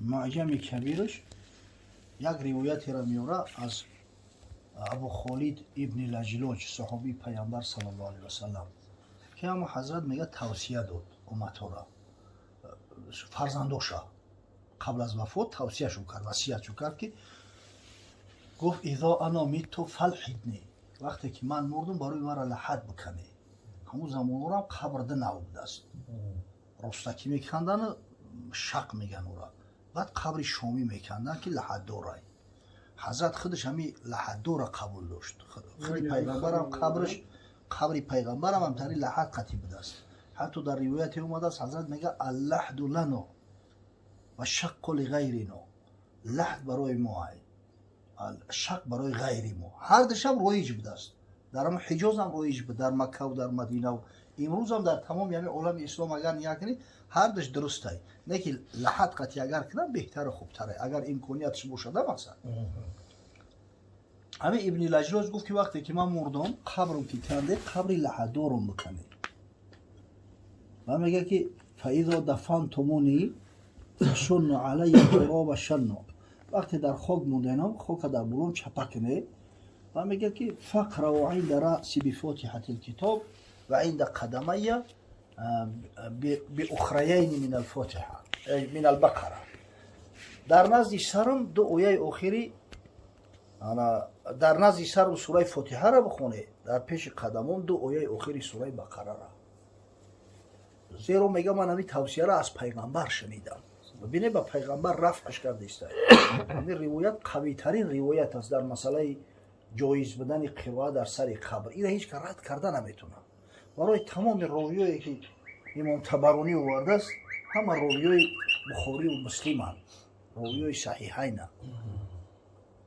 معجم کبیرش یک روایتی را میاره از ابو خالد ابن لجلوج صحابی پیامبر صلی الله علیه و سلم که اما حضرت میگه توصیه داد امتها را فرزندوشا قبل از وفات توصیه شو کرد وصیت شو کرد که گفت اذا انا میتو فلحدنی وقتی که من مردم برای مرا لحد بکنی همون زمان هم قبر ده نبود است رستکی میکندن شق میگن او را بعد قبر شامی میکندن که لحد دارای حضرت خودش همی لحد دور قبول داشت خود پیغمبر هم قبر پیغمبر هم همتری لحد قطعی بوده است حتی در روایت اومده است حضرت میگه اللحد لنا و شق لغیرنا لحد برای ما شق برای غیر ما هر دشب رایج بوده است در هم حجاز هم رایج بود در مکه و در مدینه و امروز هم در تمام یعنی عالم اسلام اگر نیا کنی هر دش درست است نه که لحد قطعی اگر کنن بهتر و خوبتره اگر امکانیتش باشد مثلا همه ابن لجلوج گفت که وقتی که من مردم قبرم که کنده قبری لحدارم بکنه و میگه که فاذا دفنتمونی شن علی تراب شن وقتی در خاک موندنم خاک در بلون چپکنه و میگه که فقر و عند رأسی بفاتحه الكتاب و عند قدمی باخریین من الفاتحه من البقره در نزد سرم دو آیه آخری در نزد سرم سوره فاتحه را بخونه در پیش قدمم دو آیه آخری سوره بقره را زیرا میگه من همین توصیه را از پیغمبر شنیدم ببینه با پیغمبر رفعش کرده است این روایت قوی ترین روایت است در مسئله جایز بودن قرائت در سر قبر این هیچ که رد کرده نمیتونه برای تمام راویایی که امام طبرانی آورده است همه راویای بخاری و مسلم هم راویای صحیحین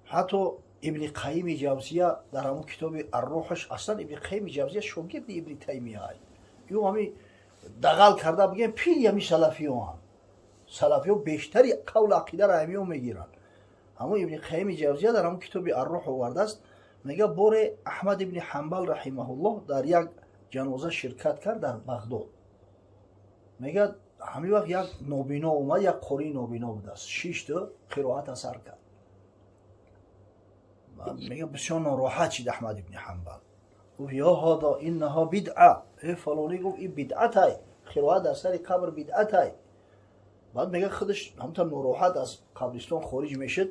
حتی ابن قیم جوزیه در همون کتاب الروحش اصلا ابن قیم جوزیه شاگرد ابن تیمیه های یو همی دغل کرده بگیم پیل همی سلفی ها بیشتری قول عقیده را همی میگیرن همون ابن قیم جوزیه در همون کتاب الروح آورده است میگه بار احمد ابن حنبل رحمه الله در یک جنازه شرکت کرد در بغداد میگه همین وقت یک نابینا اومد یک قاری نابینا بود است 6 تا قرائت اثر کرد میگه بسیار ناراحت شد احمد ابن حنبل گفت یا هذا انها بدعه فلانی گفت این بدعت های قرائت در سر قبر بدعت های بعد میگه خودش همون ناراحت از قبرستان خارج میشد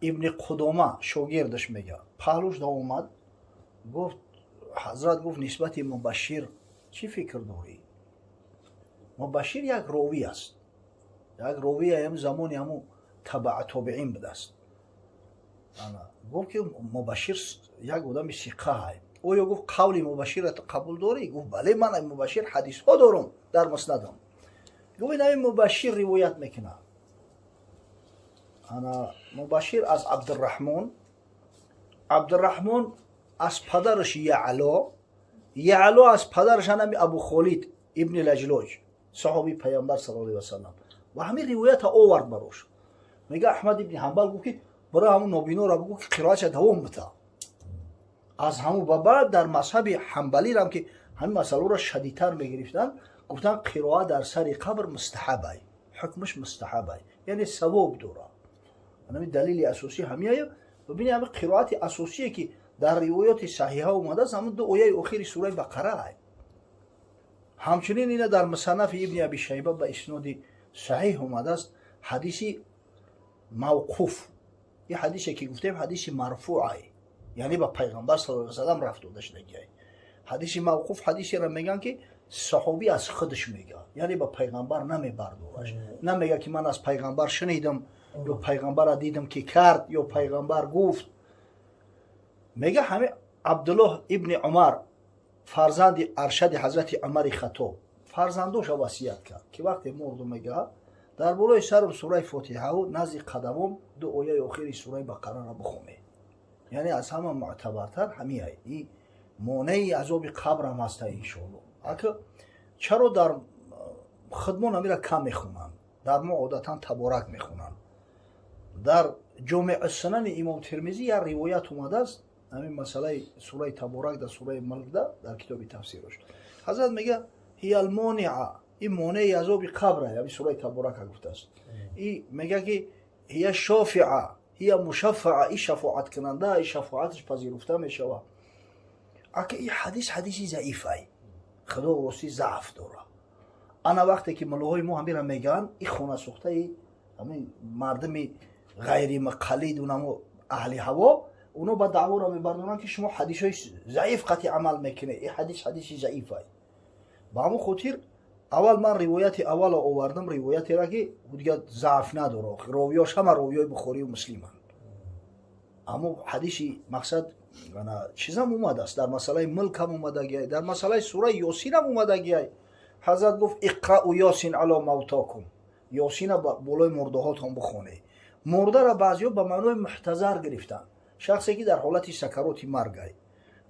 ابن قدامه شاگردش میگه پهلوش دا اومد گفت حضرت گفت نسبت مبشر چی فکر داری مبشر یک راوی است یک راوی هم زمانی همون تبع تابعین بوده است گفت که مبشر یک آدم ثقه های او یا گفت قول مبشر را قبول داری گفت بله من مبشر حدیث ها دارم در مسندم گفت این مبشر روایت میکنه مبشر از عبدالرحمن از پدرش یعلا از پدرش هم ابو خالد ابن لجلوج صحابی پیامبر صلی الله علیه و سلم و همین روایت آورد براش میگه احمد ابن حنبل گفت که برای همون نابینا را بگو که قرائتش دوام بده از همون بعد در مذهب حنبلی هم که همین مسئله را شدیدتر میگرفتن گفتن قرائت در سر قبر مستحبه حکمش مستحبه یعنی ثواب داره همین دلیل اساسی همیه ببینید همین قرائت اساسی که در روایات صحیحه اومده است همون دو آیه اخیر سوره بقره است همچنین این در مصنف ابن ابی شیبه به اسناد صحیح اومده است حدیثی موقوف این حدیثی که گفتیم حدیث مرفوعه یعنی به پیغمبر صلی الله علیه و سلم رفته شده حدیث موقوف حدیثی را میگن که صحابی از خودش میگه یعنی به پیغمبر نمیبردورش نمیگه که من از پیغمبر شنیدم یا پیغمبر را دیدم که کرد یا پیغمبر گفت میگه همه عبدالله ابن عمر فرزند ارشد حضرت عمر خطاب فرزندوش وصیت کرد که وقتی مرد میگه در بالای سرم سوره فاتحه و نزد قدمم دو آیه آخری سوره بقره را بخونه یعنی از همه معتبرتر همیه این مانعی عذاب قبر هم هست ان شاء الله چرا در خدمون همیره کم میخونن در ما عادتا تبارک میخونن در جامع السنن امام ترمذی یک روایت اومده است همین مسئله سوره تبارک در سوره ملک در کتاب تفسیرش حضرت میگه هی المانعه این مانع عذاب قبر همین سوره تبارک گفته است. این میگه که هي شافعه هي مشفعه، این شفاعت کننده، این شفاعتش پذیرفته میشود. اگه این حدیث ضعیفه، خدا واسه ضعف داره. انا وقتی که ملوهای ما همیرا میگن این خونه سوخته همین مردم غیر مقلد و اهل هوا، اونا با دعوا را میبرنن که شما حدیثای ضعیف قطعی عمل میکنه. این حدیث ضعیفه. با همون خاطر اول من روایت اول آوردم، روایتی را که دیگه ضعف نداره، راویاش همه راویای بخاری و مسلمن. اما حدیثی مقصد چیزام اومده است، در مسئله ملک هم اومده گیه، در مسئله سوره یاسین هم اومده گیه. حضرت گفت اقرأوا یاسین علی موتاکم، یاسین بالای مرده هاتون بخونه. مرده را بعضیا به معنای محتضر گرفتن، شخصی که در حالت سکرات مرگ است.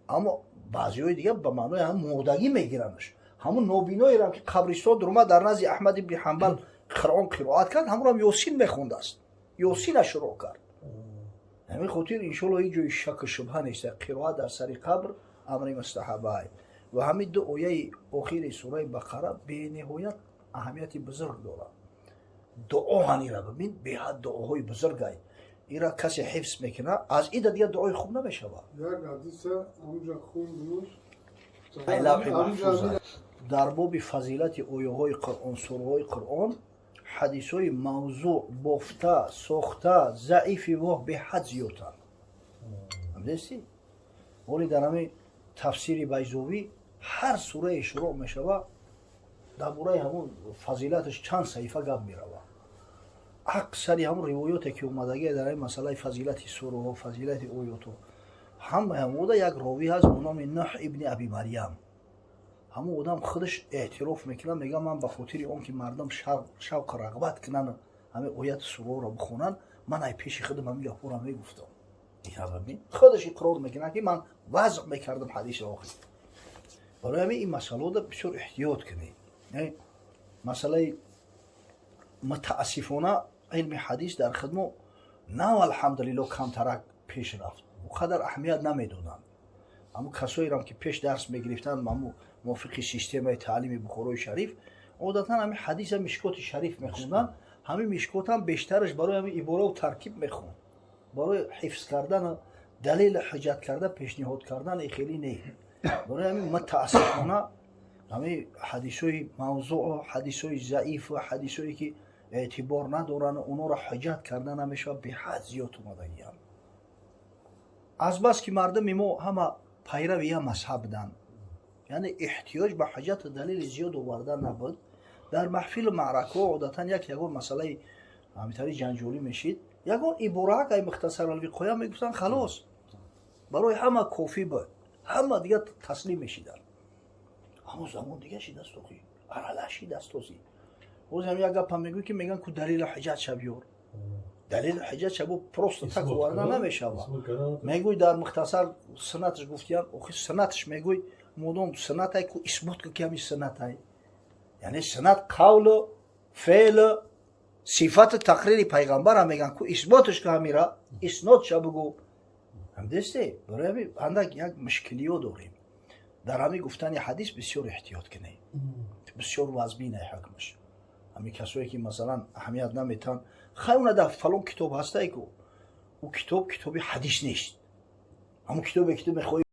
اما بعضیای دیگه به معنای هم مردگی میگیرنش. همون نابینایی را که قبرستان درما در نزد احمد بن حنبل قرائت کرد، همون هم یاسین میخوند است، یاسین شروع کرد. همین خاطر انشالله هیچ جای شک و شبهه نیست، قرائت در سر قبر امر مستحبه است. و همین دو آیه آخر سوره بقره به نهایت اهمیت بزرگ دارد. دعا هنی را ببین، به حد دعاهای بزرگ است. این را کسی حفظ میکنه از این دیگه دعای خوب نمیشه. یک حدیث همونجا خوندمش لوح محفوظ در باب فضیلت آیه های قرآن، سوره های قرآن، حدیث های موضوع، بافته، ساخته، ضعیفی و به حد زیادن. همدستی؟ ولی در همین تفسیر بیضاوی هر سوره شروع میشود درباره همون فضیلتش چند صحیفه گپ میرود. اکثری همون روایاتی که اومدگی در این مسئله فضیلت سوره و فضیلت آیات همون یک راوی هست به نام نوح ابن ابی مریم. همون آدم خودش اعتراف میکنه، میگه من به خاطر اون که مردم شوق رغبت کنن همه آیات سوره را بخونن، من ای پیش خودم هم یهو را میگفتم. این خودش اقرار میکنه که من وضع میکردم حدیث آخر. برای همین این مسئله را بسیار احتیاط کنید. مسئله متاسفانه علم حدیث در خدمت نه الحمدلله کمتر پیش رفت، اونقدر اهمیت نمیدادن. اما کسایی را که پیش درس میگرفتن موافق سیستم تعلیم بخاری شریف، عادتا همین حدیث مشکات شریف میخوندن. همین مشکات هم بیشترش برای همین عباره و ترکیب میخوند، برای حفظ کردن و دلیل حجت کردن پیشنهاد کردن ای خیلی نه. برای همین متاسفانه همین حدیثای موضوع، حدیثای ضعیف و حدیثایی که اعتبار ندارن اونا را حجت کردن همیشه به حد زیاد اومدگی هم. از بس که مردم ما همه پیروی مذهب دن، یعنی احتیاج به حجت دلیل زیاد آوردن نبود. در محفل معرکه عادتا یکون مسئله همینطوری جنجالی میشید، یکون عبارت ای مختصر الوقایه میگفتن خلاص برای همه کافی بود، همه دیگه تسلیم میشیدن. اما زمان دیگه شی دستوخی ارالشی دستوسی باز هم یک گپ میگوی که میگن که دلیل حجت شبیور، دلیل حجت شبو پروست تک وارد نمیشه. میگوی در مختصر سنتش گفتیم، آخه سنتش میگوی مودم سنت ای که اثبات که کمی سنت ای، یعنی سنت قول و فعل و صفت تقریر پیغمبر هم میگن که اثباتش که همیره اسناد شبگو هم دسته. برای همین اندک یک مشکلیو داریم در همین گفتن حدیث، بسیار احتیاط کنید، بسیار وزبینه حکمش. همین کسایی که مثلا اهمیت نمیتن خیلی در فلان کتاب هسته ای که او کتاب حدیث نیست، همون کتابی که تو میخوای